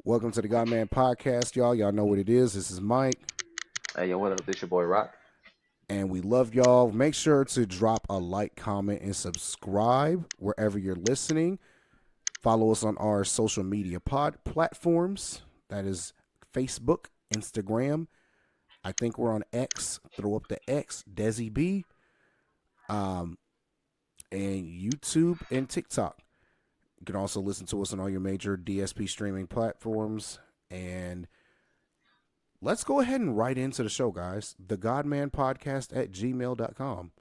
Welcome to the Godman Podcast, y'all. Y'all know what it is. This is Mike, Hey, yo, what up? This your boy Rock. and we love y'all. Make sure to drop a like, comment, and subscribe wherever you're listening. Follow us on our social media platforms. That is Facebook, Instagram. I think we're on X. Throw up the X, Desi B, um, and YouTube and TikTok. You can also listen to us on all your major DSP streaming platforms. And let's go ahead and write into the show, guys. The Godman Podcast at gmail.com.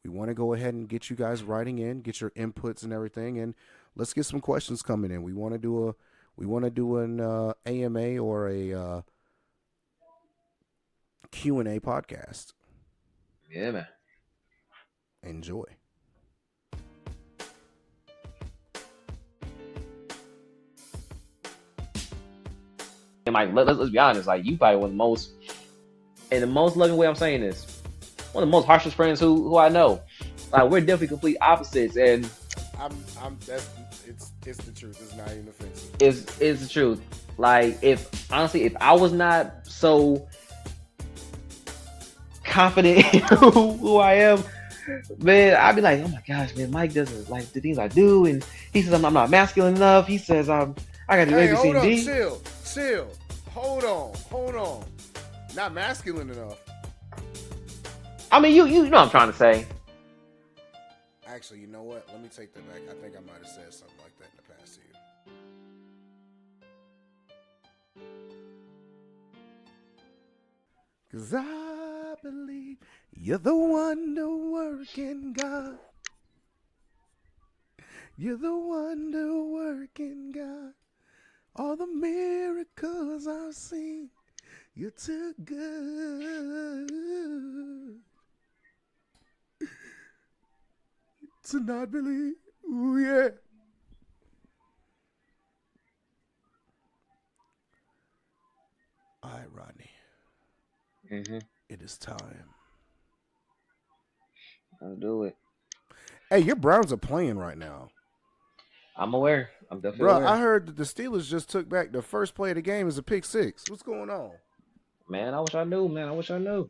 We want to go ahead and get you guys writing in, get your inputs and everything, and let's get some questions coming in. We want to do an AMA or a Q&A podcast. Yeah, man. Enjoy. And like, let's be honest. Like, you probably one of the most, in the most loving way I'm saying this, one of the most harshest friends who I know. Like, we're definitely complete opposites, and It's the truth. It's not even offensive. it's the truth. Like, if I was not so confident in who I am, man, I'd be like, oh my gosh, man, Mike doesn't like the things I do, and he says I'm not masculine enough. He says I got to do A, B, C, and D. Chill. Hold on. Not masculine enough. I mean, you know what I'm trying to say. Actually, you know what? Let me take that back. I think I might have said something like that in the past to you. 'Cause I believe you're the wonder-working God. You're the wonder-working God. All the miracles I've seen, you're too good to not believe. Ooh, yeah. All right, Rodney. Mm-hmm. It is time. I'll do it. Hey, your Browns are playing right now. I'm aware. I'm definitely Bro, I aware. heard that the Steelers just took back the first play of the game as a pick six. What's going on? Man, I wish I knew, man. I wish I knew.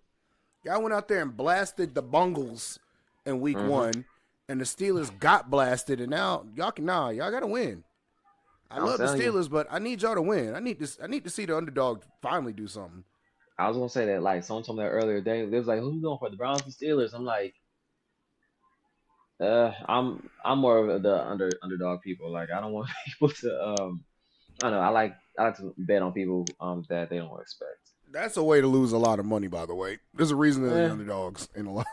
Y'all went out there and blasted the Bungles in week Mm-hmm. one, and the Steelers got blasted, and now y'all gotta win. I I'm love the telling you. Steelers, but I need y'all to win. I need to see the underdog finally do something. I was gonna say that, like, someone told me that earlier today. They was like, "Who's going for the Browns and Steelers?" I'm like, I'm more of the underdog people. Like, I don't want people to I don't know. I like to bet on people that they don't expect. That's a way to lose a lot of money, by the way. There's a reason they're the Eh, underdogs in a lot.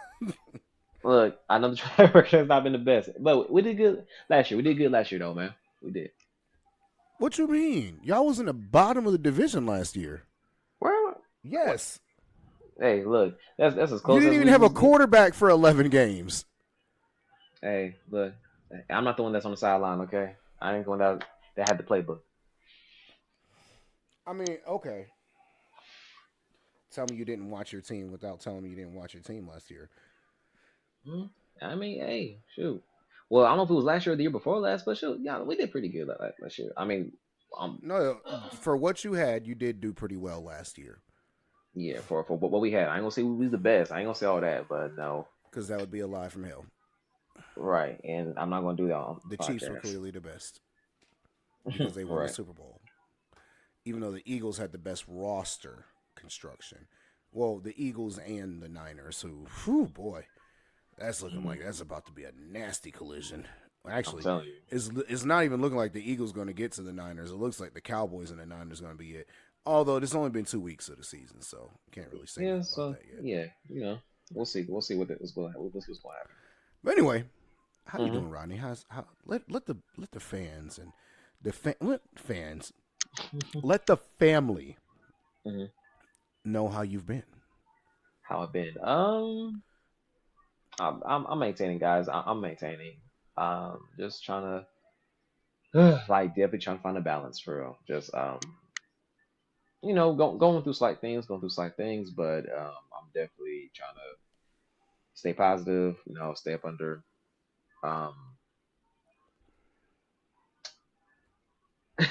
look, I know the track record has not been the best, but we did good last year. We did good last year, though, man. We did. What you mean? Y'all was in the bottom of the division last year. Well, what? Yes. Hey, look, that's as You close didn't as even we have a was getting. quarterback for 11 games. Hey, look, I'm not the one that's on the sideline, okay? I ain't going that had the playbook. I mean, okay. Tell me you didn't watch your team without telling me you didn't watch your team last year. Hmm? I mean, hey, shoot. Well, I don't know if it was last year or the year before last, but shoot, yeah, we did pretty good last year. I mean, No, for what you had, you did do pretty well last year. yeah, for what we had, I ain't gonna say we was the best. I ain't gonna say all that, but no, Because that would be a lie from hell. right. And I'm not gonna do that on The the Chiefs were podcast. clearly the best because they won the Right. Super Bowl. Even though the Eagles had the best roster construction. Well, the Eagles and the Niners, who, whew, boy, that's looking like that's about to be a nasty collision. I'm Actually, telling you. it's not even looking like the Eagles going to get to the Niners. It looks like the Cowboys and the Niners going to be it. Although it's only been 2 weeks of the season, so can't really say Yeah. nothing about So that yet. yeah, we'll see. We'll see what's going to what's going to But anyway, how you happen. doing, Rodney? Let the fans and let fans let the family Hmm. know how you've been. How I've been? I'm maintaining, guys. I'm maintaining. Just trying to like definitely trying to find a balance for real. Just going through slight things, but I'm definitely trying to stay positive. Stay up under um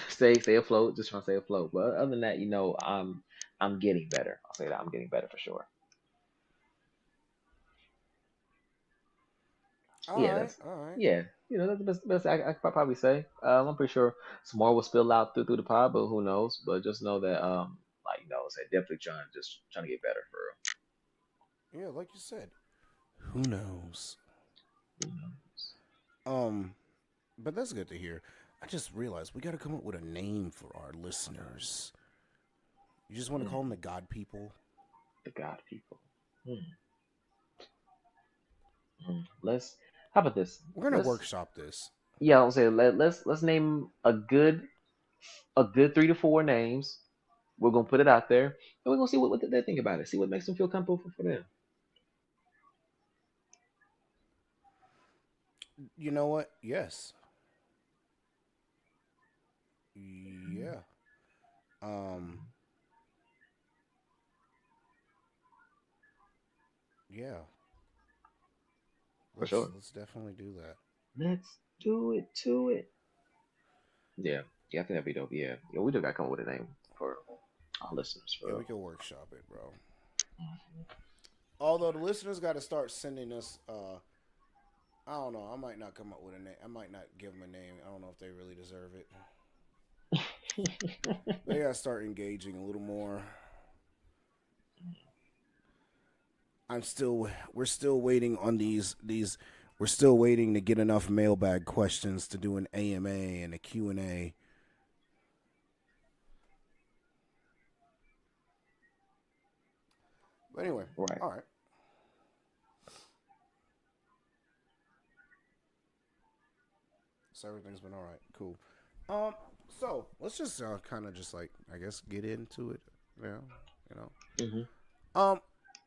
stay afloat. Just trying to stay afloat. But other than that, I'm getting better. I'll say that I'm getting better for sure. All Yeah, right, that's all right. yeah. That's the best I could probably say. I'm pretty sure some more will spill out through the pod, but who knows? But just know that like say definitely trying to get better for Yeah, like you said, who knows? real. Um, but that's good to hear. I just realized we got to come up with a name for our listeners. You just want to call them the God people? The God people. Hmm. Let's. How about this? We're gonna Let's. workshop this. Yeah, I'll say let's name a good 3 to 4 names. We're gonna put it out there, and we're gonna see what they think about it. See what makes them feel comfortable for them. You know what? Yes. Yeah. Um. Yeah. For Let's sure. let's definitely do that. Let's do it to it. Yeah, yeah, I think that'd be dope. Yeah, yeah, we just gotta come up with a name for our listeners for Yeah, we real. can workshop it, bro. Although the listeners got to start sending us. I don't know. I might not come up with a name. I might not give them a name. I don't know if they really deserve it. They got to start engaging a little more. I'm still. We're still waiting on these. We're still waiting to get enough mailbag questions to do an AMA and a Q&A. But anyway, Right. all right. So everything's been all right. Cool. Um. So let's just kind of just like I guess get into it. You know. You know. Hmm. Um.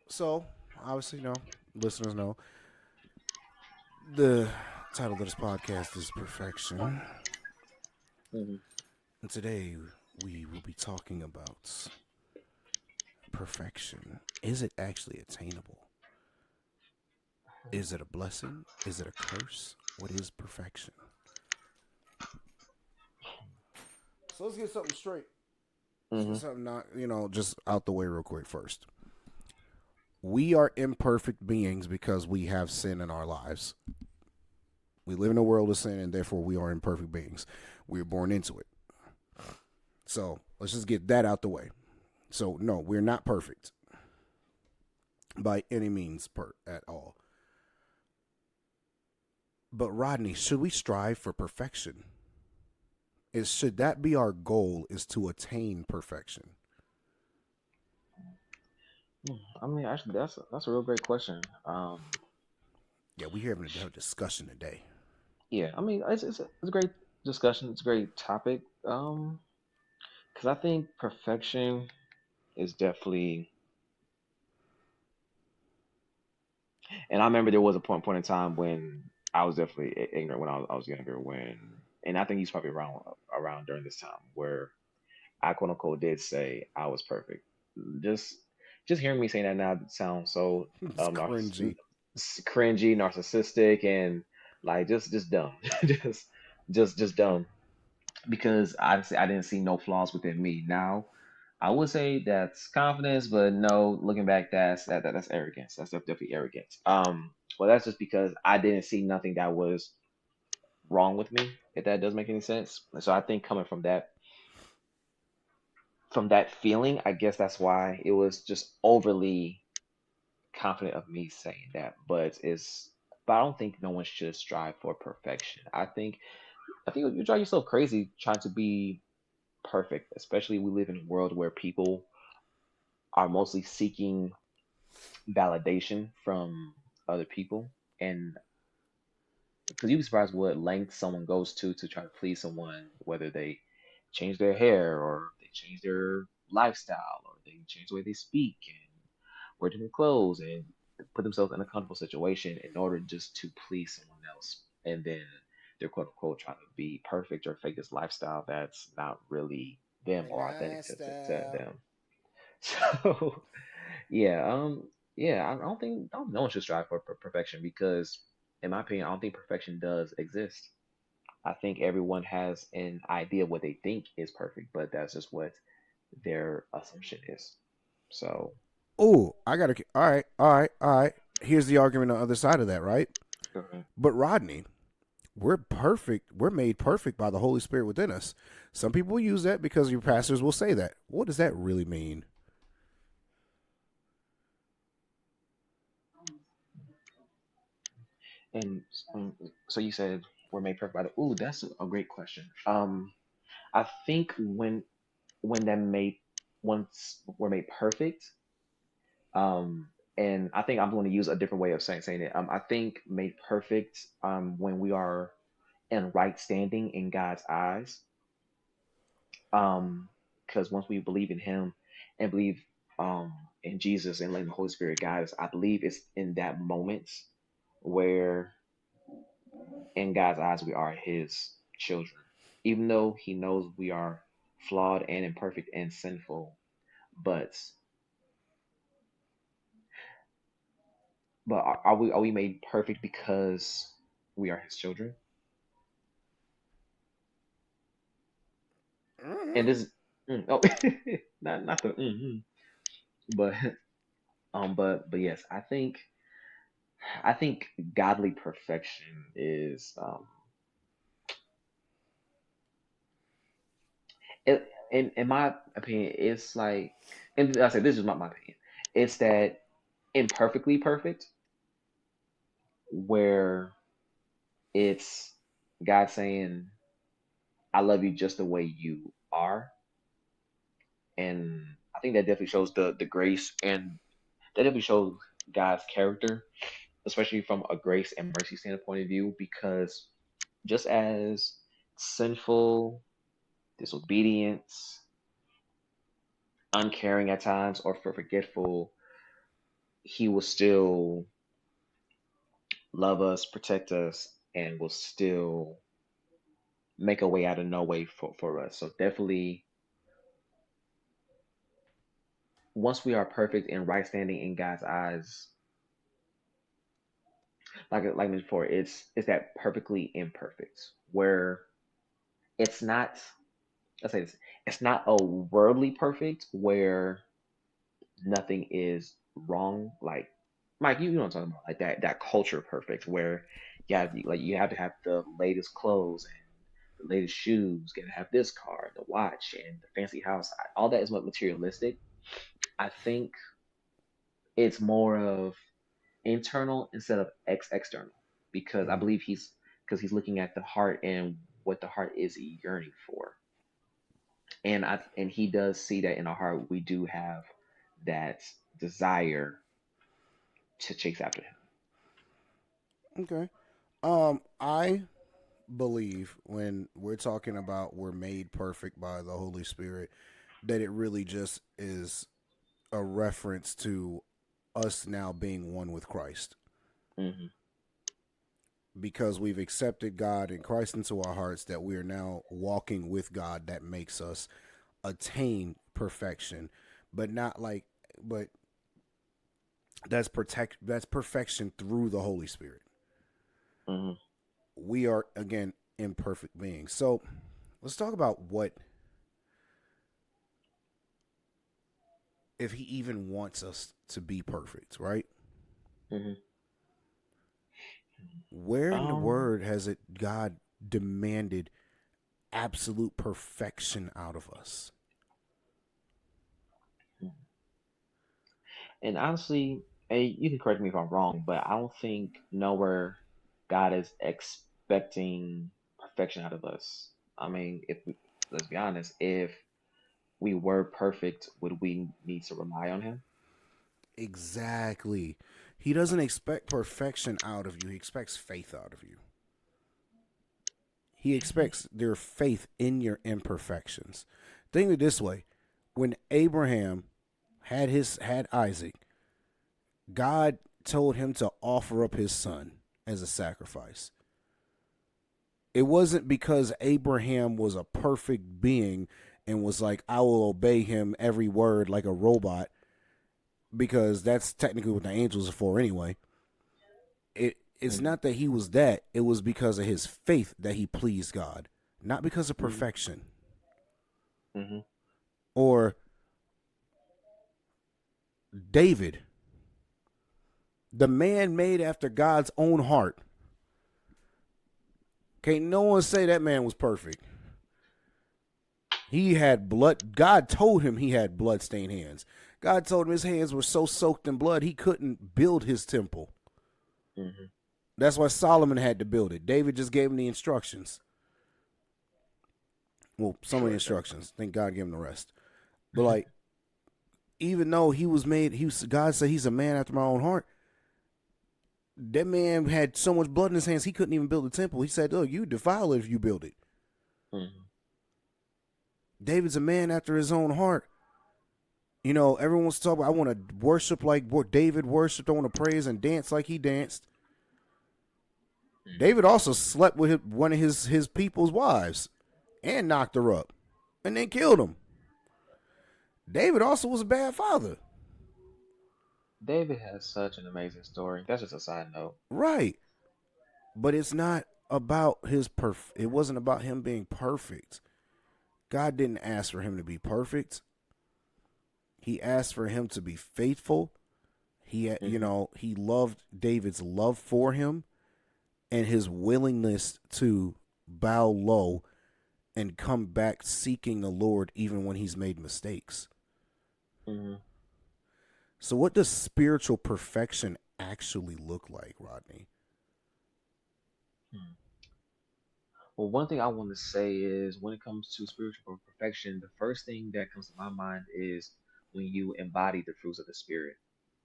So obviously, listeners know the title of this podcast is Perfection, Hmm. and today we will be talking about perfection. Is it actually attainable? Is it a blessing? Is it a curse? What is perfection? So let's get something straight. Let's get Hmm. something not, just out the way real quick first. We are imperfect beings because we have sin in our lives. We live in a world of sin, and therefore we are imperfect beings. We are born into it. So let's just get that out the way. So no, we're not perfect by any means at all. But Rodney, should we strive for perfection? Should that be our goal? Is to attain perfection? I mean, actually, that's a real great question. Yeah, we're having to have a discussion today. Yeah, I mean, it's a great discussion. It's a great topic. Because I think perfection is definitely, and I remember there was a point in time when I was definitely ignorant when I was younger. And I think he's probably around during this time where I quote unquote did say I was perfect. Just just hearing me saying that now sounds so It's cringy. cringy, narcissistic, and like just dumb, just just dumb. Because I didn't see no flaws within me. Now I would say that's confidence, but no, looking back, that's arrogance. That's definitely arrogance. Well, that's just because I didn't see nothing that was wrong with me. If that does make any sense. So I think coming from that feeling, I guess that's why it was just overly confident of me saying that. But I don't think no one should strive for perfection. I think you drive yourself crazy trying to be perfect, especially we live in a world where people are mostly seeking validation from other people. And because you'd be surprised what length someone goes to try to please someone, whether they change their hair or they change their lifestyle or they change the way they speak and wear different clothes and put themselves in a comfortable situation in order just to please someone else. And then they're quote unquote trying to be perfect or fake this lifestyle that's not really them or authentic to Lifestyle. them. So yeah, yeah, I don't no one should strive for perfection because, in my opinion, I don't think perfection does exist. I think everyone has an idea of what they think is perfect, but that's just what their assumption is. So, Oh, I gotta. All right, all right, all right. Here's the argument on the other side of that, right? mhm. But Rodney, we're perfect. We're made perfect by the Holy Spirit within us. Some people use that because your pastors will say that. What does that really mean? And so you said we're made perfect by the. Ooh, that's a great question. I think when that made once we're made perfect, um, and I think I'm going to use a different way of saying it. I think made perfect, when we are in right standing in God's eyes, because once we believe in Him and believe um in Jesus and letting the Holy Spirit guide us, I believe it's in that moment where in God's eyes we are His children, even though He knows we are flawed and imperfect and sinful. But are we made perfect because we are His children? And this, oh, not the, but but yes, I think godly perfection is in my opinion, it's like, and I said this is not my opinion. It's that imperfectly perfect, where it's God saying, "I love you just the way you are," and I think that definitely shows the grace, and that definitely shows God's character, especially from a grace and mercy standpoint of view, because just as sinful, disobedience, uncaring at times, or forgetful, He will still love us, protect us, and will still make a way out of no way for us. So definitely, once we are perfect and right standing in God's eyes, like I mentioned before, it's that perfectly imperfect, where it's not, let's say this, it's not a worldly perfect where nothing is wrong. Like Mike, you know what I'm talking about, like that culture perfect where you have to have the latest clothes and the latest shoes, gotta have this car, the watch, and the fancy house. All that is what materialistic. I think it's more of internal instead of external, because I Mm, believe he's looking at the heart and what the heart is yearning for. And he does see that in our heart we do have that desire to chase after him. okay. I believe when we're talking about we're made perfect by the Holy Spirit, that it really just is a reference to us now being one with Christ. Hmm. Because we've accepted God and Christ into our hearts, that we are now walking with God, that makes us attain perfection. But not like, but that's perfection through the Holy Spirit. Hmm. We are again imperfect beings. So let's talk about what, if he even wants us to be perfect, right? Hmm. Where in the Um, word has it God demanded absolute perfection out of us? and honestly, hey, you can correct me if I'm wrong, but I don't think nowhere God is expecting perfection out of us. I mean, let's be honest, if we were perfect, would we need to rely on Him? Exactly. He doesn't expect perfection out of you. He expects faith out of you. He expects their faith in your imperfections. Think of it this way: when Abraham had Isaac, God told him to offer up his son as a sacrifice. It wasn't because Abraham was a perfect being and was like, I will obey him every word like a robot, because that's technically what the angels are for anyway. it's Mm-hmm. not that he was that. It was because of his faith that he pleased God, not because of Mm-hmm. perfection. Mm-hmm. Or David, the man made after God's own heart. Can't no one say that man was perfect. He had blood. God told him he had blood-stained hands. God told him his hands were so soaked in blood he couldn't build his temple. Mm-hmm. That's why Solomon had to build it. David just gave him the instructions. Well, some of the Sure, sure. instructions. Thank God gave him the rest. But like, even though he was made, God said he's a man after my own heart. That man had so much blood in his hands he couldn't even build a temple. He said, "Look, you defile it if you build it." Mm-hmm. David's a man after his own heart. You know, everyone wants to talk about, I want to worship like David worshiped. I want to praise and dance like he danced. Mm-hmm. David also slept with one of his people's wives and knocked her up and then killed him. David also was a bad father. David has such an amazing story. That's just a side note. Right. But it's not about it wasn't about him being perfect. God didn't ask for him to be perfect. He asked for him to be faithful. Mm-hmm. He loved David's love for him and his willingness to bow low and come back seeking the Lord even when he's made mistakes. Mm-hmm. So what does spiritual perfection actually look like, Rodney? Hmm. Well, one thing I want to say is when it comes to spiritual perfection, the first thing that comes to my mind is when you embody the fruits of the spirit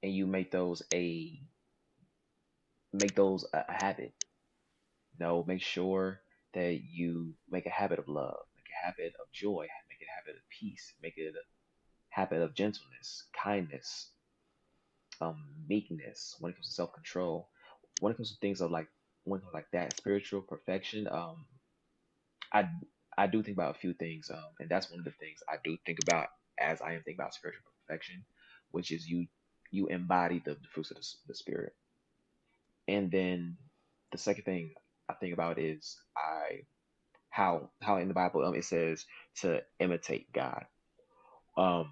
and you make those a habit. No, make sure that you make a habit of love, make a habit of joy, make it a habit of peace, make it a habit of gentleness, kindness, meekness. When it comes to self control, when it comes to things of like when it comes like that spiritual perfection, I I do think about a few things, and that's one of the things I do think about as I am thinking about spiritual perfection, which is you embody the fruits of the spirit, and then the second thing I think about is I how in the Bible it says to imitate God, um,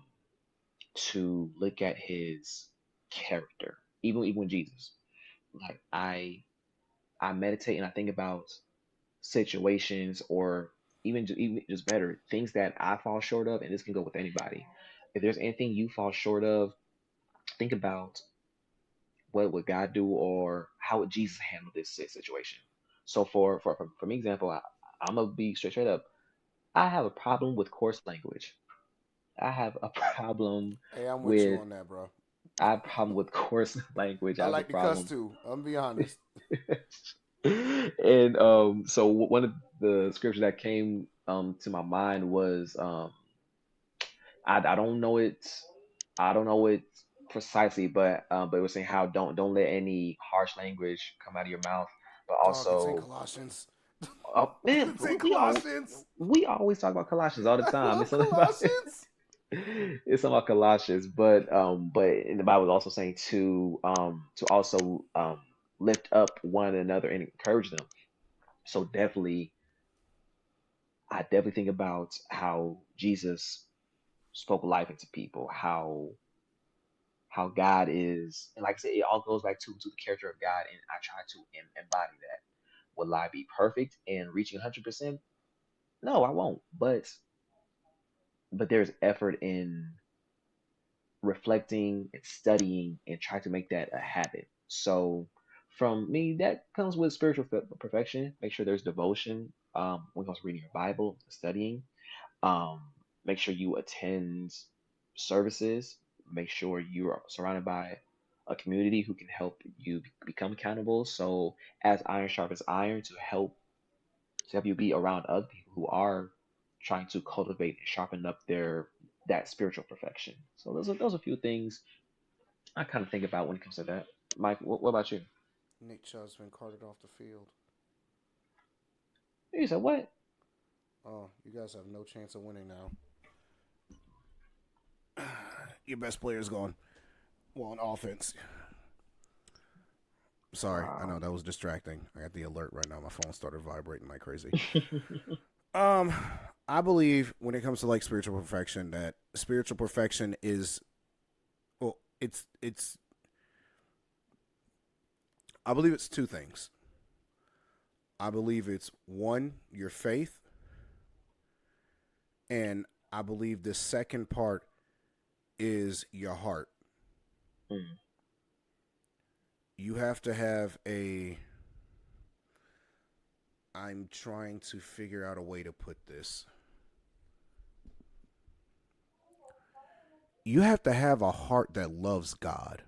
to look at His character, even Jesus. Like I meditate and I think about situations or even just better things that I fall short of, and this can go with anybody. If there's anything you fall short of, think about what would God do or how would Jesus handle this situation. So for me example, I'm gonna be straight up. I have a problem with coarse language. I have a problem Hey, I'm with you with on that, bro. I have a problem with coarse language. I I have a like to cuss problem. too. I'm gonna be honest. And so one of the scriptures that came to my mind was I don't know it precisely, but it was saying how don't let any harsh language come out of your mouth, but Dog, it's in also Colossians. man, It's in we all Colossians. we always talk about Colossians all the I time. love It's something about Colossians. it's something about Colossians, but in the Bible is also saying to also lift up one another and encourage them. So I definitely think about how Jesus spoke life into people, how God is, and like I said, it all goes back to the character of God, and I try to embody that. Will I be perfect and reaching 100%? No, I won't. But there's effort in reflecting and studying and try to make that a habit. So from me, that comes with spiritual perfection. Make sure there's devotion when it comes to reading your Bible, studying. Um, make sure you attend services. Make sure you are surrounded by a community who can help you become accountable. So as iron sharpens iron to help you be around other people who are trying to cultivate and sharpen up their that spiritual perfection. So those are a few things I kind of think about when it comes to that. Mike, what about you? Nick Chubb's been carted off the field. You said what? Oh, you guys have no chance of winning now. Your best player is gone. Well, on offense. Sorry, I know Wow. that was distracting. I got the alert right now. My phone started vibrating like crazy. Um, I believe when it comes to like spiritual perfection, that spiritual perfection is well, it's. I believe it's two things. I believe it's one, your faith, and I believe the second part is your heart. Mm, You have to have a. I'm trying to figure out a way to put this. You have to have a heart that loves God,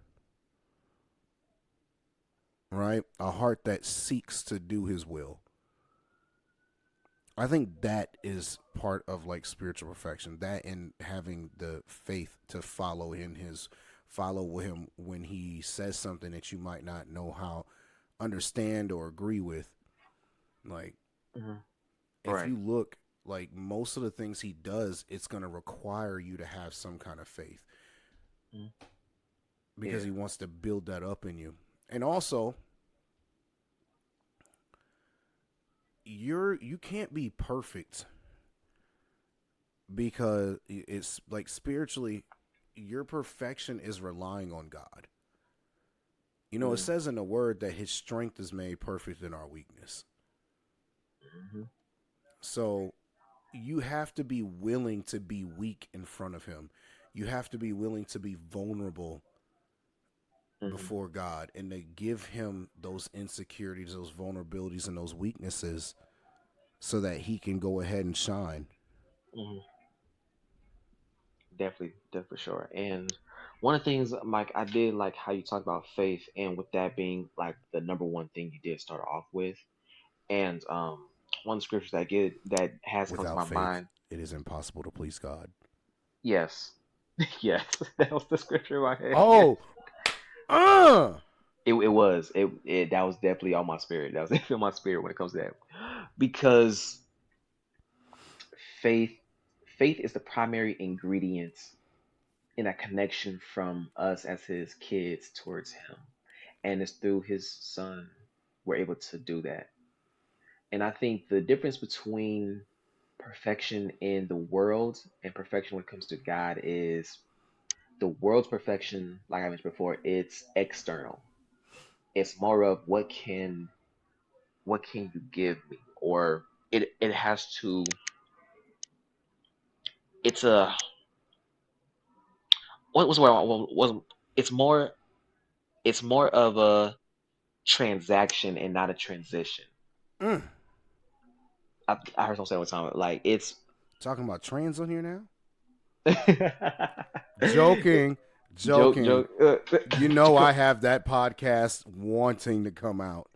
right? A heart that seeks to do his will. I think that is part of like spiritual perfection. That and having the faith to follow him when he says something that you might not know how understand or agree with. Like mhm. if Right. you look like most of the things he does, it's going to require you to have some kind of faith Mhm. because Yeah. he wants to build that up in you. And also, you can't be perfect because it's like spiritually your perfection is relying on God. You know, it Mm, says in the word that his strength is made perfect in our weakness. mhm, So you have to be willing to be weak in front of him. You have to be willing to be vulnerable mhm, before God and to give him those insecurities, those vulnerabilities, and those weaknesses so that he can go ahead and shine. mhm. Definitely, definitely for sure. And one of the things, Mike, I did like how you talked about faith, and with that being like the number one thing you did start off with. And one of the scriptures that has come to Without my faith, mind, it is impossible to please God. yes, yes, that was the scripture in my head. Yes, Oh, uh, it was it that was definitely on my spirit. That was definitely on my spirit when it comes to that, because faith faith is the primary ingredient in a connection from us as his kids towards him, and it's through his son we're able to do that. And I think the difference between perfection in the world and perfection when it comes to God is the world's perfection, like I mentioned before, it's external. It's more of what can you give me, or it has to. It's a what was what was it's more of a transaction and not a transition. mm. I heard someone say all the time, like it's Talking about trans on here now? joke, Joking, joking. joke. You know I Joke. have that podcast wanting to come out,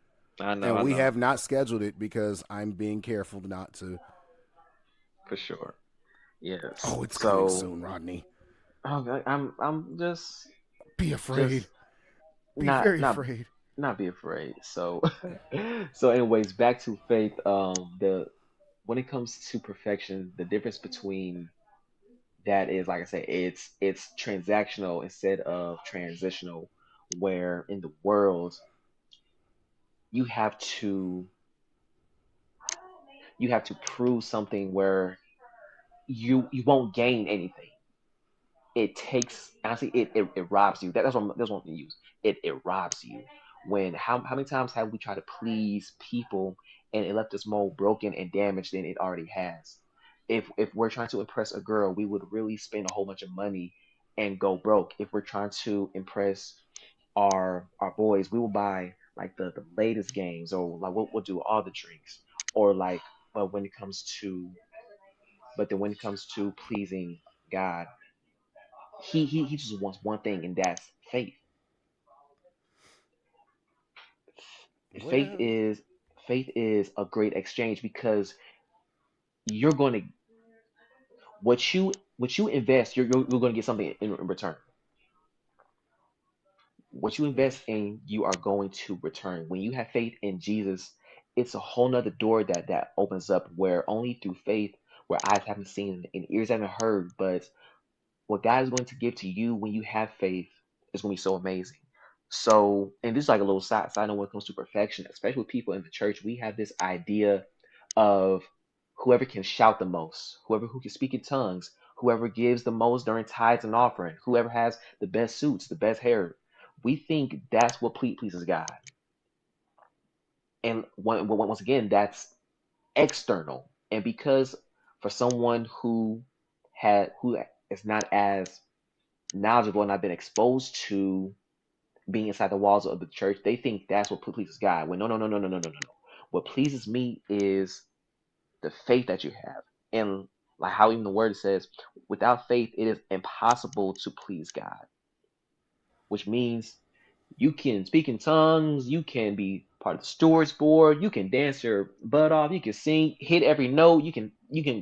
and I we know, have not scheduled it because I'm being careful not to. for sure. Yes. Oh, it's coming So, soon, Rodney. okay, I'm Be just afraid. Be not very not afraid. not be afraid. So, so anyways, back to faith. The when it comes to perfection, the difference between that is, like I said, it's transactional instead of transitional. Where in the world you have to you have to prove something where you won't gain anything. It takes honestly it robs you. That's one thing to use. It robs you. When how many times have we tried to please people and it left us more broken and damaged than it already has? If we're trying to impress a girl, we would really spend a whole bunch of money and go broke. If we're trying to impress our boys, we will buy like the latest games, or like we'll do all the drinks, or like but when it comes to but then when it comes to pleasing God, he just wants one thing, and that's faith. Faith Well, is faith is a great exchange because you're going to what you invest, you're going to get something in return. What you invest in, you are going to return. When you have faith in Jesus, it's a whole nother door that opens up where only through faith, where eyes haven't seen and ears haven't heard, but what God is going to give to you when you have faith is going to be so amazing. So, and this is like a little side note when it comes to perfection, especially with people in the church, we have this idea of whoever can shout the most, whoever who can speak in tongues, whoever gives the most during tithes and offering, whoever has the best suits, the best hair. We think that's what pleases God. And once again, that's external. And because for someone who is not as knowledgeable and not been exposed to being inside the walls of the church, they think that's what pleases God. When no, no, no, no, no, no, no, no, no. What pleases me is the faith that you have, and like how even the word says, without faith, it is impossible to please God. Which means you can speak in tongues, you can be part of the stewards board, you can dance your butt off, you can sing, hit every note, you can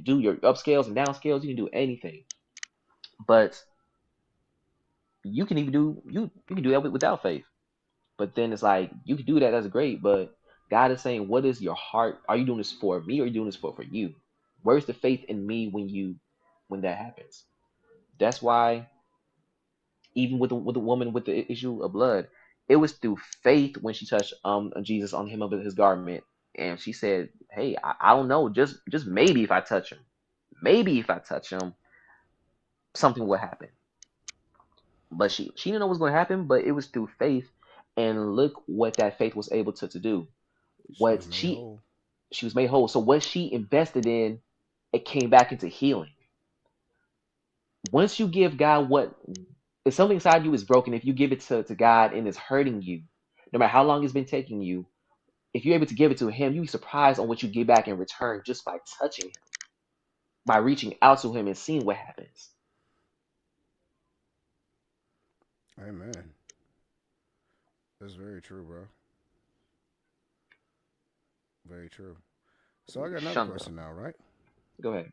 do your upscales and downscales, you can do anything. But you can even do you can do that without faith. But then it's like you can do that, that's great, but God is saying, what is your heart? Are you doing this for me or are you doing this for you? Where's the faith in me when that happens? That's why even with the woman with the issue of blood, it was through faith when she touched Jesus on him of his garment, and she said, "Hey, I don't know, just maybe if I touch him, maybe if I touch him, something will happen." But she didn't know what was going to happen, but it was through faith, and look what that faith was able to do. She What was made whole. she was made whole. So what she invested in, it came back into healing. Once you give God what, if something inside you is broken, if you give it to God and it's hurting you, no matter how long it's been taking you, if you're able to give it to Him, you'll be surprised on what you get back in return just by touching Him, by reaching out to Him and seeing what happens. Amen. That's very true, bro. Very true. So I got another Shunda. question now, right? Go ahead.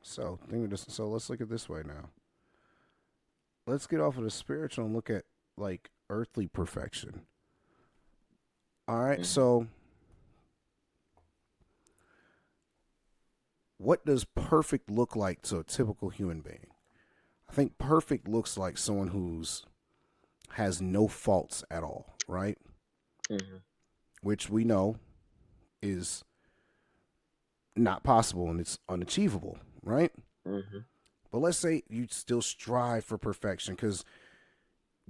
So think of this. So let's look at it this way now. Let's get off of the spiritual and look at like earthly perfection. All right. Hmm. So what does perfect look like to a typical human being? I think perfect looks like someone who's has no faults at all, right? Hmm. Which we know is not possible and it's unachievable, right? Hmm. But let's say you still strive for perfection because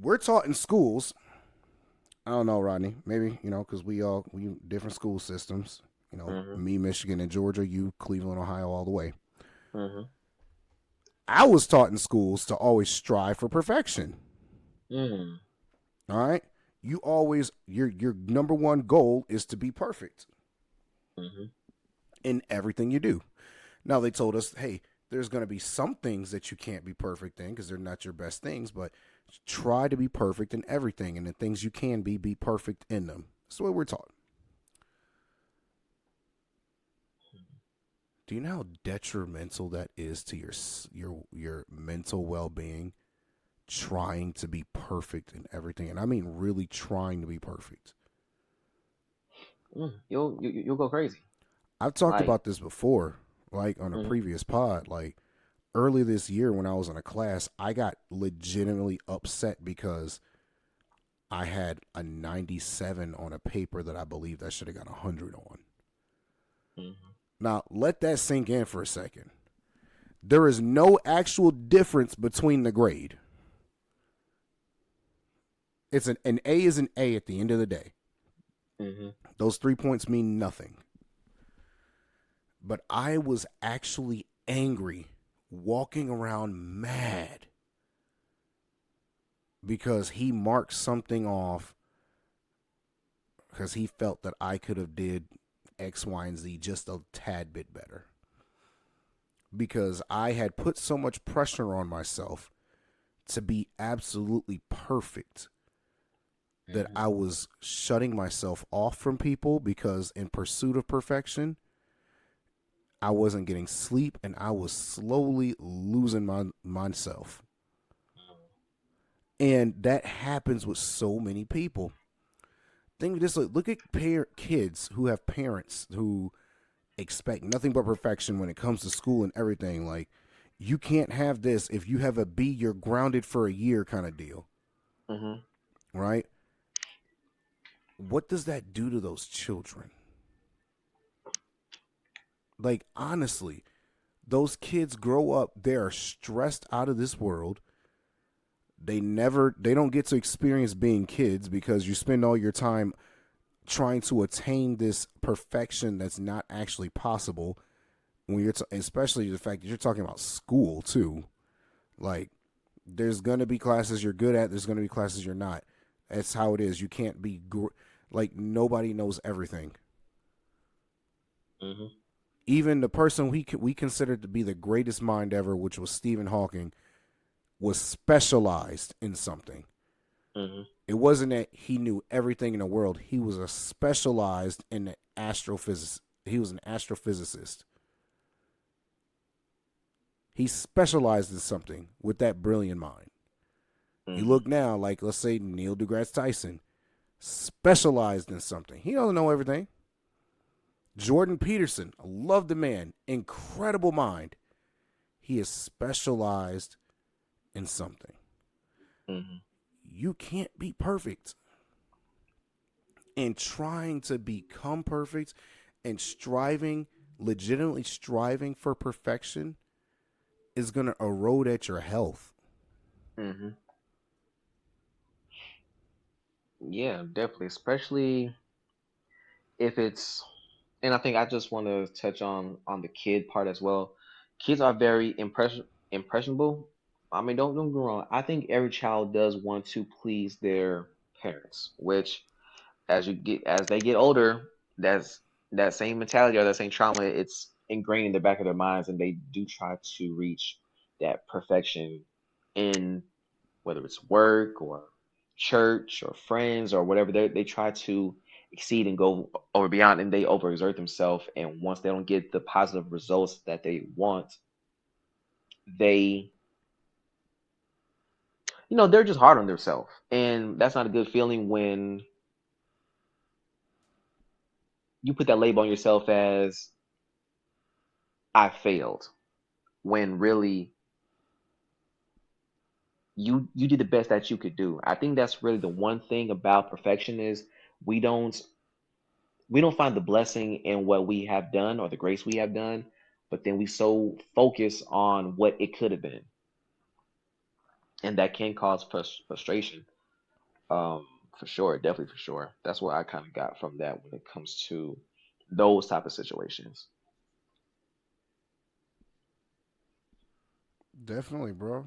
we're taught in schools. I don't know, Rodney. Maybe because we different school systems. Hmm. Me, Michigan, and Georgia. You, Cleveland, Ohio, all the way. Hmm. I was taught in schools to always strive for perfection. Hmm. All right, you always your number one goal is to be perfect Hmm. in everything you do. Now they told us, hey, there's going to be some things that you can't be perfect in because they're not your best things, but try to be perfect in everything, and the things you can be perfect in them. That's the way we're taught. Do you know how detrimental that is to your mental well being? Trying to be perfect in everything, and I mean really trying to be perfect. You'll go crazy. I've talked Like, about this before, like on a hmm. previous pod. Like early this year when I was in a class, I got legitimately upset because I had a 97 on a paper that I believed I should have got 100 on. Hmm. Now, let that sink in for a second. There is no actual difference between the grade. It's an A is an A at the end of the day. Hmm. Those 3 points mean nothing. But I was actually angry, walking around mad because he marked something off because he felt that I could have did X, Y, and Z just a tad bit better. Because I had put so much pressure on myself to be absolutely perfect that Hmm. I was shutting myself off from people because in pursuit of perfection, I wasn't getting sleep and I was slowly losing myself. And that happens with so many people. Think of this: look at kids who have parents who expect nothing but perfection when it comes to school and everything. Like, you can't have this. If you have a B, you're grounded for a year, kind of deal. Mhm. right? What does that do to those children? Like, honestly, those kids grow up, they are stressed out of this world. They don't get to experience being kids because you spend all your time trying to attain this perfection that's not actually possible when especially the fact that you're talking about school too. Like, there's gonna be classes you're good at, there's gonna be classes you're not. That's how it is. You can't be like, nobody knows everything. Mhm. Even the person we considered to be the greatest mind ever, which was Stephen Hawking, was specialized in something. Mhm. It wasn't that he knew everything in the world. He was a specialized in the astrophysics. He was an astrophysicist. He specialized in something with that brilliant mind. You Mhm. look now, like, let's say Neil deGrasse Tyson, specialized in something. He doesn't know everything. Jordan Peterson, I love the man, incredible mind. He is specialized in something. Mhm. You can't be perfect. And trying to become perfect and striving, legitimately striving for perfection, is going to erode at your health. Mhm. Yeah, definitely. Especially if it's, and I think I just want to touch on the kid part as well. Kids are very impressionable. I mean, don't get me wrong. I think every child does want to please their parents, which as they get older, that's that same mentality or that same trauma, it's ingrained in the back of their minds, and they do try to reach that perfection in whether it's work or church or friends or whatever. They try to exceed and go over beyond, and they overexert themselves. And once they don't get the positive results that they want, they, they're just hard on themselves, and that's not a good feeling when you put that label on yourself as I failed, when really you did the best that you could do. I think that's really the one thing about perfection is we don't we don't find the blessing in what we have done or the grace we have done, but then we so focus on what it could have been, and that can cause frustration. Um, for sure, definitely for sure. That's what I kind of got from that when it comes to those type of situations. Definitely, bro.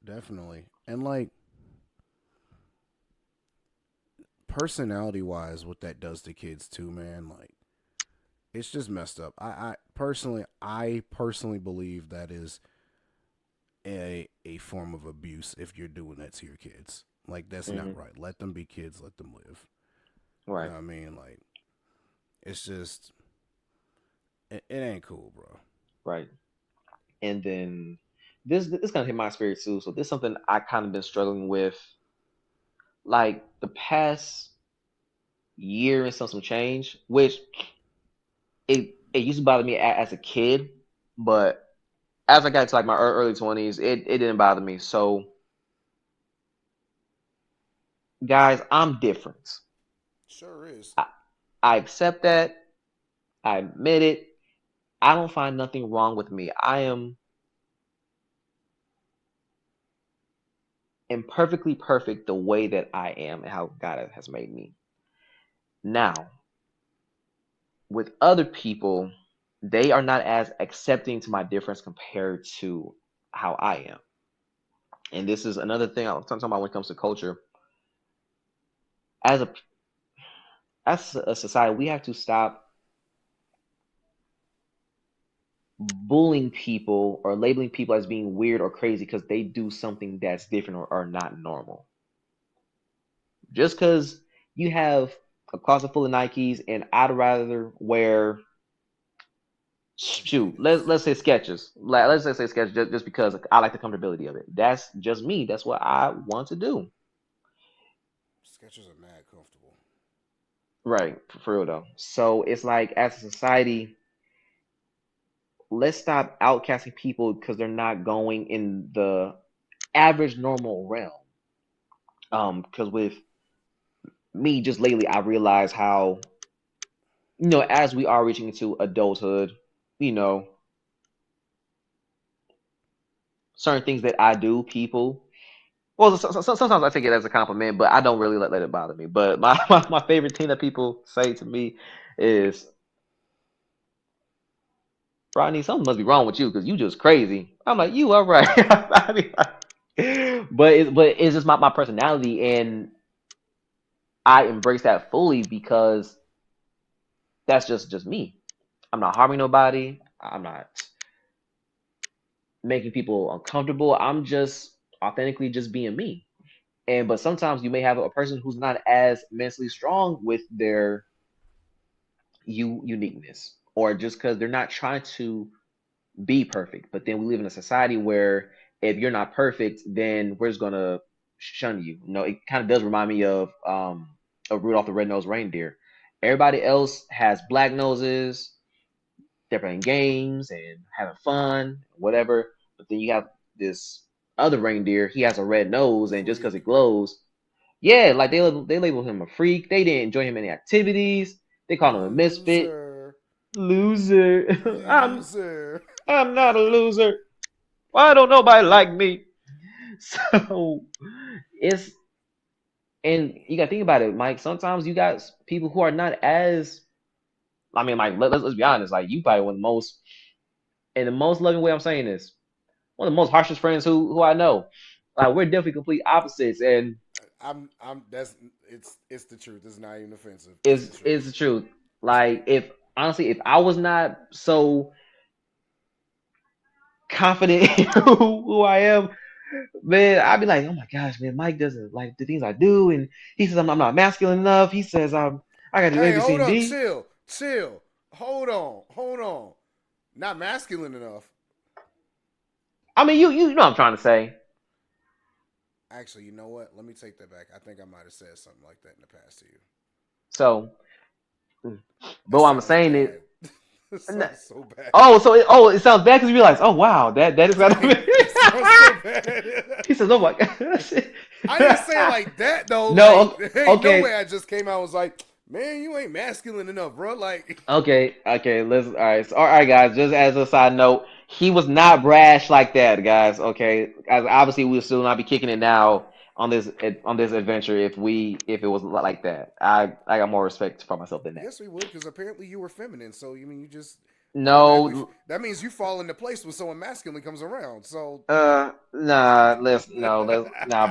Definitely. And like, personality wise, what that does to kids too, man, like, it's just messed up. I personally believe that is a form of abuse if you're doing that to your kids. Like, that's not Hmm. right. Let them be kids, let them live. You know Right, what I mean? Like, it's just, it ain't cool, bro. right. And then this kind of hit my spirit too. So this is something I kind of been struggling with, like the past year and some change, which it used to bother me as a kid, but as I got to like my early 20s, it didn't bother me. So guys, I'm different. Sure is. I, I accept that. I admit it. I don't find nothing wrong with me. I am imperfectly perfect the way that I am and how God has made me. Now, with other people, they are not as accepting to my difference compared to how I am. And this is another thing I'm talking about when it comes to culture. As a as a society, we have to stop bullying people or labeling people as being weird or crazy because they do something that's different or not normal. Just because you have a closet full of Nikes and I'd rather wear, shoot, let's Adidas. let's say Skechers. Let's say Skechers just because I like the comfortability of it. That's just me. That's what I want to do. Sketchers are mad comfortable. Right, for real though. So it's like as a society, let's stop outcasting people because they're not going in the average normal realm. Because with me, just lately, I realized how, as we are reaching into adulthood, you know, certain things that I do, people. Well, sometimes I take it as a compliment, but I don't really let it bother me. But my favorite thing that people say to me is, Rodney, something must be wrong with you because you just crazy. I'm like, you are right. I mean, but it's just my personality, and I embrace that fully because that's just me. I'm not harming nobody. I'm not making people uncomfortable. I'm just authentically just being me. And but sometimes you may have a person who's not as mentally strong with their uniqueness, or just because they're not trying to be perfect. But then we live in a society where if you're not perfect, then we're just gonna shun you. It kind of does remind me of Rudolph the Red-Nosed Reindeer. Everybody else has black noses, they're playing games and having fun, whatever. But then you have this other reindeer, he has a red nose, and just because it Freak. glows, yeah, like they label him a freak. They didn't enjoy him in any activities. They called him a misfit, Loser. loser. I'm Loser. I'm not a loser. Why don't nobody like me? So it's and you got to think about it, Mike. Sometimes you got people who are not as. I mean, like let's be honest. Like you probably one of the most, in the most loving way I'm saying this, one of the most harshest friends who I know. Like we're definitely complete opposites, and I'm that's it's the truth. It's not even offensive. It's the is truth. the truth. Like if honestly, if I was not so confident in who I am, man, I'd be like, oh my gosh, man, Mike doesn't like the things I do, and he says I'm not masculine enough. He says I gotta do A, Hey, B, C, hold and up, D. chill, chill. Hold on. Not masculine enough. I mean, you know what I'm trying to say. Actually, you know what? Let me take that back. I think I might have said something like that in the past to you. So, That but what I'm sounds saying is, bad. It sounds so bad. it sounds bad because you realize, oh wow, that is kind Dang, it sounds so of. bad. He says, oh my gosh. I didn't say it like that though. Like, No, there ain't no okay, way I just came out and was like, man, you ain't masculine enough, bro. Like, okay. All right, guys. Just as a side note, he was not brash like that, guys. Okay, as obviously we'll still not be kicking it now on this adventure if it was like that. I got more respect for myself than that. yes, we would, because apparently you were feminine. So you mean you just automatically No, that means you fall into place when someone masculine comes around. So nah. Nah,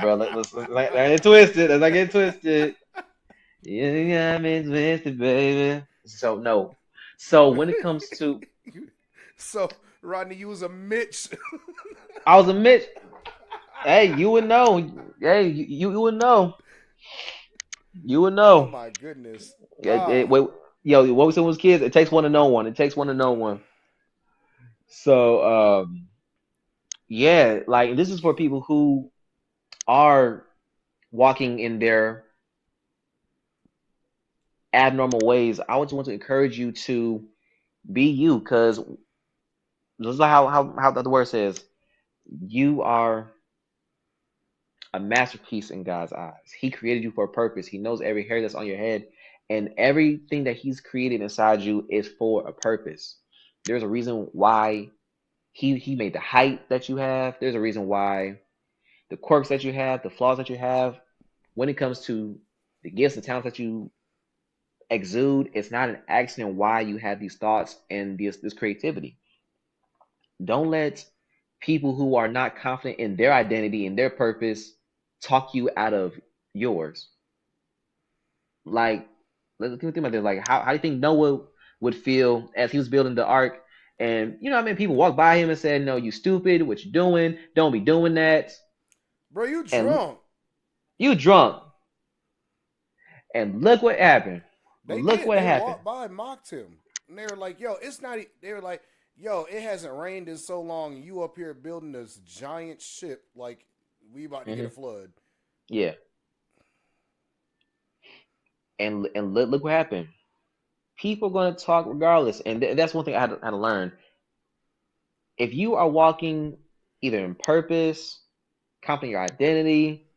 bro. Let's not get twisted. Let's not get twisted. You got me twisted, baby. So no. So when it comes to, so Rodney, you was a Mitch. I was a Mitch. Hey, you would know. Hey, you would know. You would Oh know. my goodness. Wait, yo, what we said when we was kids? It takes one to know one. It takes one to know one. So, yeah, like this is for people who are walking in their abnormal ways. I would just want to encourage you to be you, because this is how the word says. You are a masterpiece in God's eyes. He created you for a purpose. He knows every hair that's on your head, and everything that He's created inside you is for a purpose. There's a reason why He made the height that you have. There's a reason why the quirks that you have, the flaws that you have. When it comes to the gifts and talents that you exude, it's not an accident why you have these thoughts and this creativity. Don't let people who are not confident in their identity and their purpose talk you out of yours. Like, let's think about this. Like, how do you think Noah would feel as he was building the ark? And you know, what I mean, people walked by him and said, "No, you stupid. What you doing? Don't be doing that." Bro, you And drunk. you drunk. And look what happened. They Look did. what They happened. walked by and mocked him. And they were like, yo, it's not. They were like, yo, it hasn't rained in so long. And you up here building this giant ship. Like, we about to get a Hmm. flood. Yeah. And look what happened. People are going to talk regardless, and that's one thing I had to learn. If you are walking either in purpose, confident in your identity,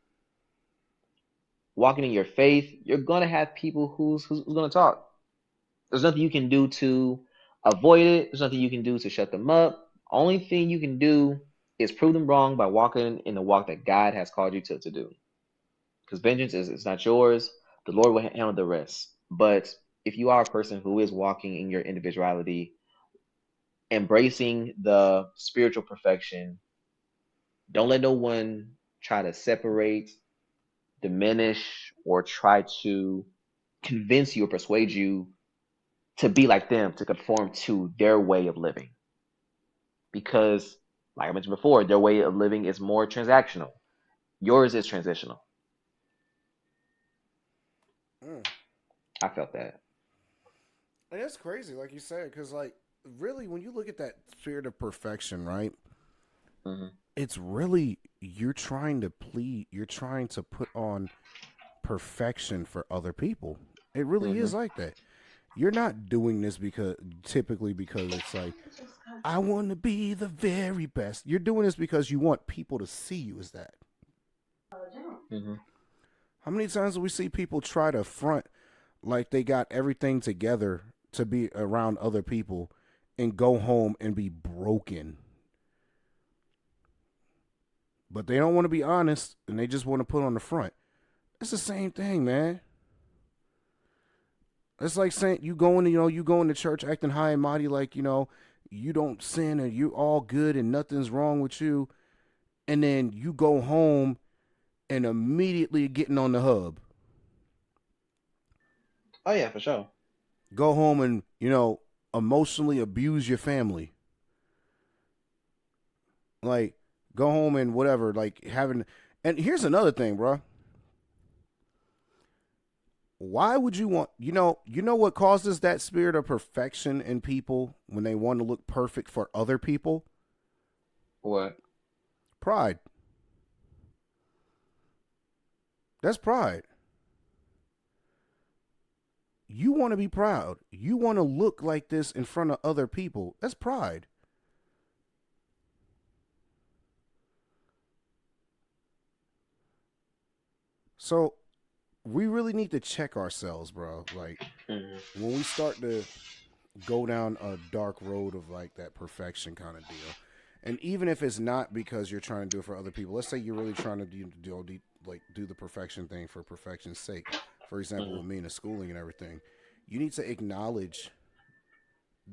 walking in your faith, you're gonna have people who's gonna talk. There's nothing you can do to avoid it. There's nothing you can do to shut them up. Only thing you can do is prove them wrong by walking in the walk that God has called you to do. Because vengeance is not yours. The Lord will handle the rest. But if you are a person who is walking in your individuality, embracing the spiritual perfection, don't let no one try to separate, diminish, or try to convince you or persuade you to be like them, to conform to their way of living. Because, like I mentioned before, their way of living is more transactional. Yours is transitional. Mm. I felt that. And that's crazy, like you said, because like really, when you look at that spirit of perfection, right? Hmm. It's really you're trying to put on perfection for other people. It really is Hmm. like that. You're not doing this because it's like I want to be the very best. You're doing this because you want people to see you as that. Hmm. How many times do we see people try to front like they got everything together to be around other people and go home and be broken? But they don't want to be honest and they just want to put on the front. It's the same thing, man. It's like saying you going to church acting high and mighty like, you don't sin and you all good and nothing's wrong with you. And then you go home and immediately getting on the hub. Oh yeah, for sure. Go home and, emotionally abuse your family. Like, go home and whatever, like having. And here's another thing, bro. Why would you want, what causes that spirit of perfection in people when they want to look perfect for other people? What? Pride. That's pride. You want to be proud. You want to look like this in front of other people. That's pride. So we really need to check ourselves, bro. Like Hmm. when we start to go down a dark road of like that perfection kind of deal. And even if it's not because you're trying to do it for other people, let's say you're really trying to do the perfection thing for perfection's sake. For example, with Hmm. me in the schooling and everything, you need to acknowledge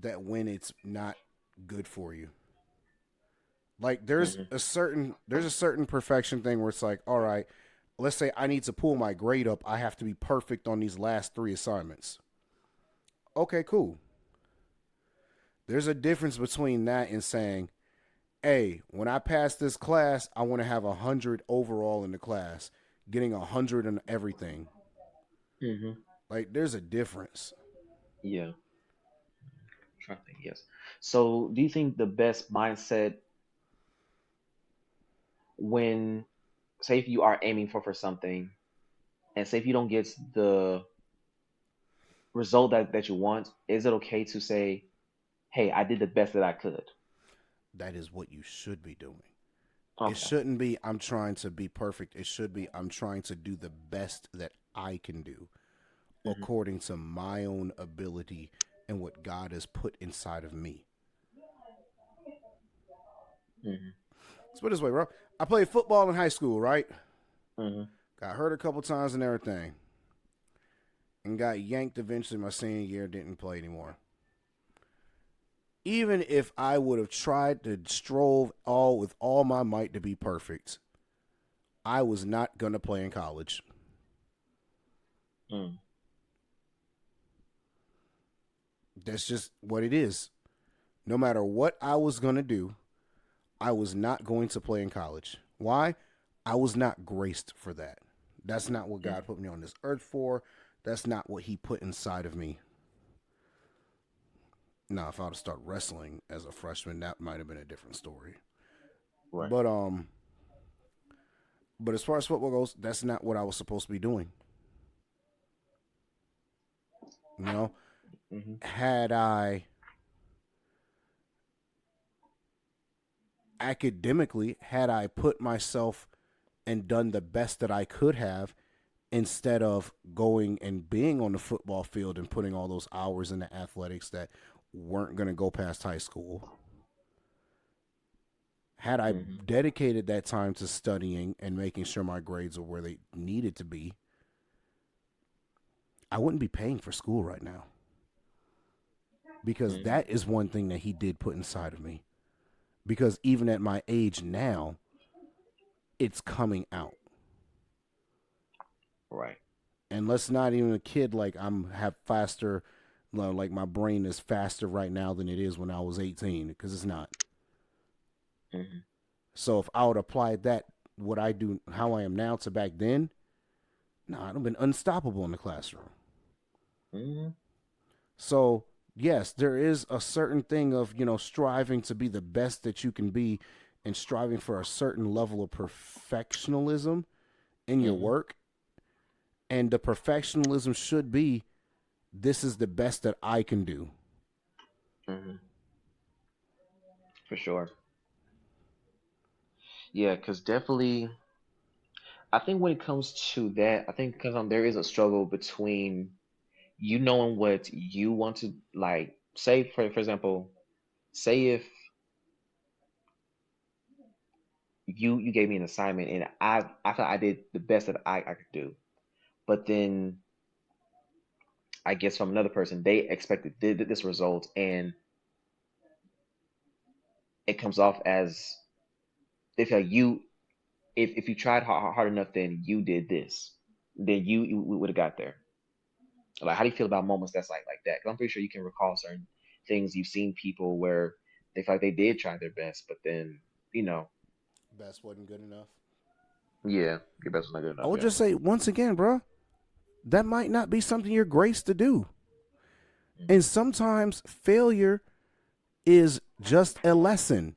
that when it's not good for you. Like Hmm. there's a certain perfection thing where it's like, all right, let's say I need to pull my grade up, I have to be perfect on these last 3 assignments. Okay, cool. There's a difference between that and saying, hey, when I pass this class, I want to have 100 overall in the class, getting 100 in everything. Hmm. Like, there's a difference. Yeah. I'm trying to think. Yes. So, do you think the best mindset when, say, if you are aiming for something, and say if you don't get the result that you want, is it okay to say, "Hey, I did the best that I could"? That is what you should be doing. It Okay. shouldn't be, I'm trying to be perfect. It should be, I'm trying to do the best that I can do Hmm. according to my own ability and what God has put inside of me. Hmm. Let's put it this way, bro. I played football in high school, right? Hmm. Got hurt a couple times and everything. And got yanked eventually my senior year, didn't play anymore. Even if I would have tried to strove all with all my might to be perfect, I was not gonna play in college. Mm. That's just what it is. No matter what I was gonna do, I was not going to play in college. Why? I was not graced for that. That's not what Mm. God put me on this earth for. That's not what He put inside of me. Now, if I would start wrestling as a freshman, that might have been a different story. Right. But but as far as football goes, that's not what I was supposed to be doing. You know, Hmm. had I academically, had I put myself and done the best that I could have, instead of going and being on the football field and putting all those hours into athletics that weren't going to go past high school. Had I Mhm. dedicated that time to studying and making sure my grades were where they needed to be, I wouldn't be paying for school right now, because Mhm. that is one thing that he did put inside of me. Because even at my age now, it's coming out. Right. And let's not even a kid like I'm have faster, like my brain is faster right now than it is when I was 18, because it's not. Mhm. So if I would apply that, what I do, how I am now to back then, nah, I'd have been unstoppable in the classroom. Mhm. So yes, there is a certain thing of, striving to be the best that you can be, and striving for a certain level of perfectionism in your Mhm. work. And the perfectionism should be, this is the best that I can do. Mhm. For sure. Yeah, because definitely, I think when it comes to that, I think because there is a struggle between you knowing what you want to like. Say, for example, say if you gave me an assignment and I thought I did the best that I could do, but then I guess from another person they expected this result, and it comes off as if you if you tried hard enough, then you did this, then you would have got there. Like, how do you feel about moments that's like that? 'Cause I'm pretty sure you can recall certain things you've seen people where they feel like they did try their best, but then you know, Best wasn't good enough. yeah, your best was not good I enough. would Yeah. just say once again, bro, that might not be something you're graced to do. Hmm. And sometimes failure is just a lesson.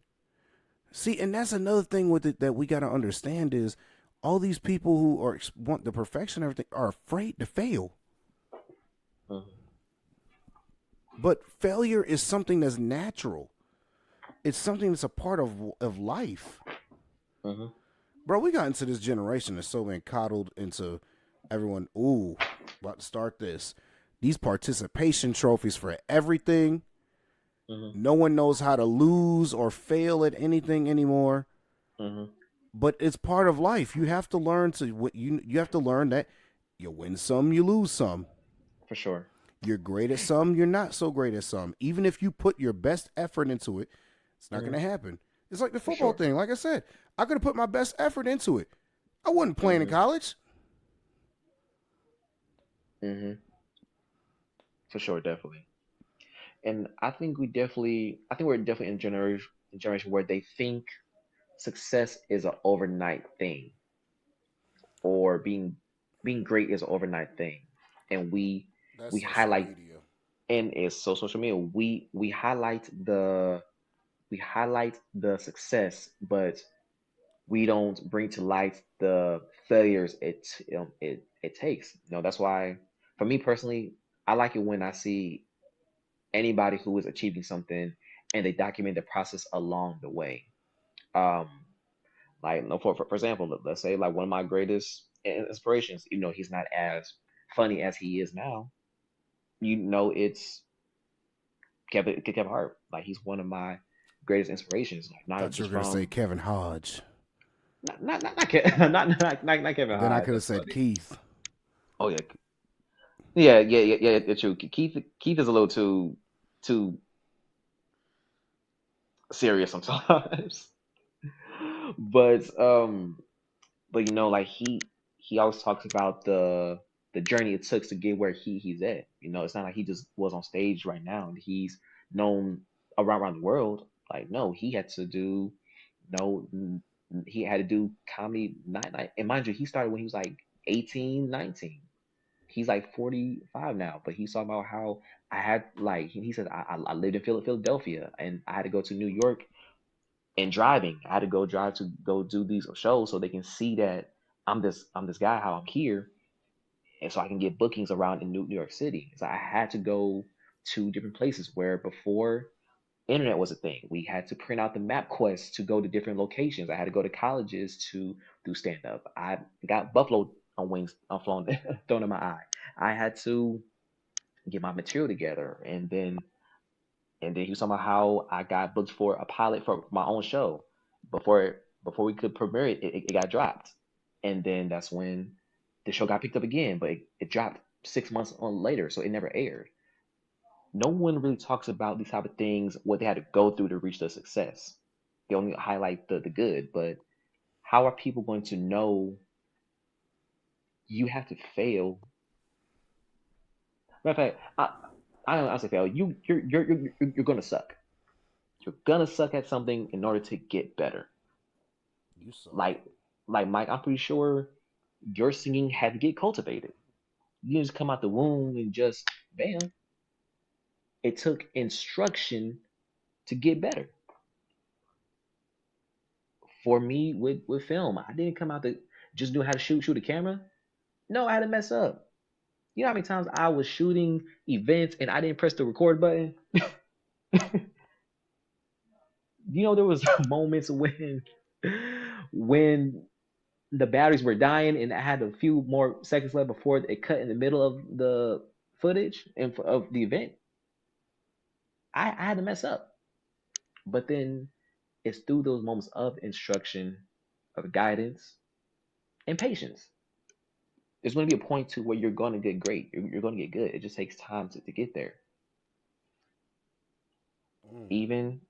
See, and that's another thing with it that we got to understand is all these people who want the perfection and everything are afraid to fail. Hmm. But failure is something that's natural. It's something that's a part of life. Hmm. Bro, we got into this generation that's so been coddled into everyone, ooh, about to start this. These participation trophies for everything. Hmm. No one knows how to lose or fail at anything anymore. Hmm. But it's part of life. You have to learn you have to learn that you win some, you lose some. For sure. You're great at some, you're not so great at some. Even if you put your best effort into it, it's not going Hmm. to happen. It's like the For football sure. thing. Like I said, I could have put my best effort into it. I wasn't playing in Hmm. college. Hmm. For sure, definitely. And I think we're definitely in generation where they think success is an overnight thing, or being great is an overnight thing, and That's we social highlight, media. and it's social media. We highlight the success, but we don't bring to light the failures it takes. That's why for me personally, I like it when I see anybody who is achieving something and they document the process along the way. Um, like, no, for example, let's say like one of my greatest inspirations, he's not as funny as he is now. It's Kevin Hart. Like, he's one of my greatest inspirations. Like, not Thought you were just gonna say from Kevin Hodge. not Kevin Then I Hart. could have That's said funny. Keith. Oh yeah, yeah. It's true. Keith is a little too serious sometimes. but like he always talks about the journey it took to get where he's at. It's not like he just was on stage right now and he's known around the world. Like, no, he had to do no he had to do comedy night, and mind you, he started when he was like 18, 19. He's like 45 now, but he's talking about how I had, like, he said, I lived in Philadelphia and I had to go to New York, and driving. I had to go drive to go do these shows so they can see that I'm this guy, how I'm here, and so I can get bookings around in New York City. So I had to go to different places where before internet was a thing. We had to print out the map quest to go to different locations. I had to go to colleges to do stand up. I got Buffalo. on wings, on flown, thrown in my eye. I had to get my material together, and then he was talking about how I got booked for a pilot for my own show. Before we could premiere it, it got dropped, and then that's when the show got picked up again, but it dropped 6 months on later, so it never aired. No one really talks about these type of things, what they had to go through to reach their success. They only highlight the good, but how are people going to know you have to fail? Matter of fact, I don't say fail. You're gonna suck. You're gonna suck at something in order to get better. You suck. Like Mike, I'm pretty sure your singing had to get cultivated. You didn't just come out the womb and just bam. It took instruction to get better. For me with film, I didn't come out to just know how to shoot a camera. No, I had to mess up. You know how many times I was shooting events and I didn't press the record button? There was moments when the batteries were dying and I had a few more seconds left before it cut in the middle of the footage and of the event. I had to mess up. But then it's through those moments of instruction, of guidance, and patience. There's going to be a point to where you're going to get great. You're going to get good. It just takes time to get there. Mm. Even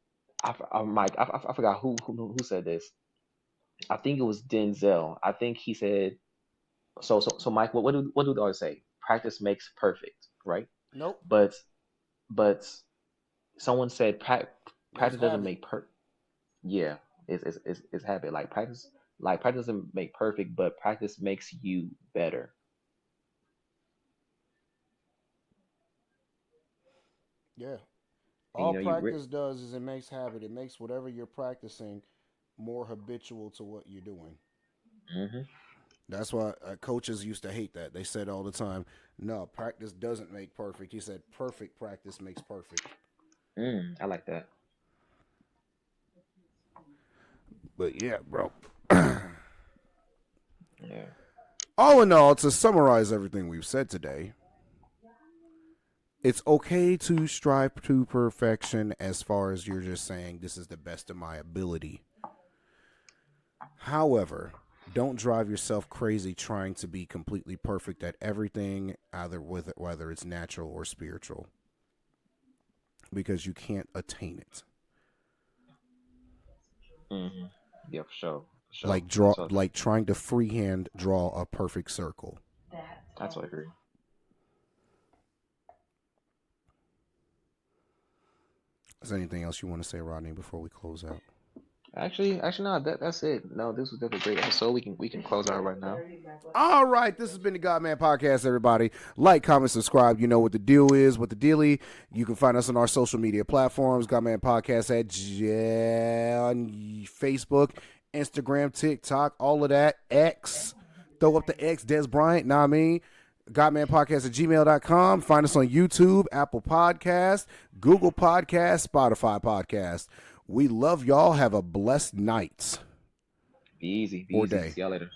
Mike, I forgot who said this. I think it was Denzel. I think he said so. Mike, what do the artists say? Practice makes perfect, right? Nope. But but someone said Makes practice doesn't habit. make yeah, it's habit. Like practice doesn't make perfect, but practice makes you better. Yeah. And All you practice does is it makes habit. It makes whatever you're practicing more habitual to what you're doing. hmm That's why coaches used to hate that. They said all the time, "No, practice doesn't make perfect." He said, "Perfect practice makes perfect." I like that. But yeah, bro. Yeah. All in all, to summarize everything we've said today, it's okay to strive to perfection as far as you're just saying this is the best of my ability. However, don't drive yourself crazy trying to be completely perfect at everything, either with whether it's natural or spiritual, because you can't attain it. hmm Yeah, for sure. For sure. Like I draw, totally agree. like trying to freehand draw a perfect circle. I totally agree. Is there anything else you want to say, Rodney, before we close out? Actually, no. That's it. No, this was definitely a great episode. We can close out right now. All right, this has been the Godman Podcast, everybody. Like, comment, subscribe. You know what the deal is, what the dealie. You can find us on our social media platforms, Godman Podcast on Facebook, Instagram, TikTok, all of that. X. Throw up the X, Des Bryant, know what I mean? Godman Podcast at gmail.com. Find us on YouTube, Apple Podcast, Google Podcast, Spotify Podcast. We love y'all. Have a blessed night Be easy. Be or easy. day. See y'all later.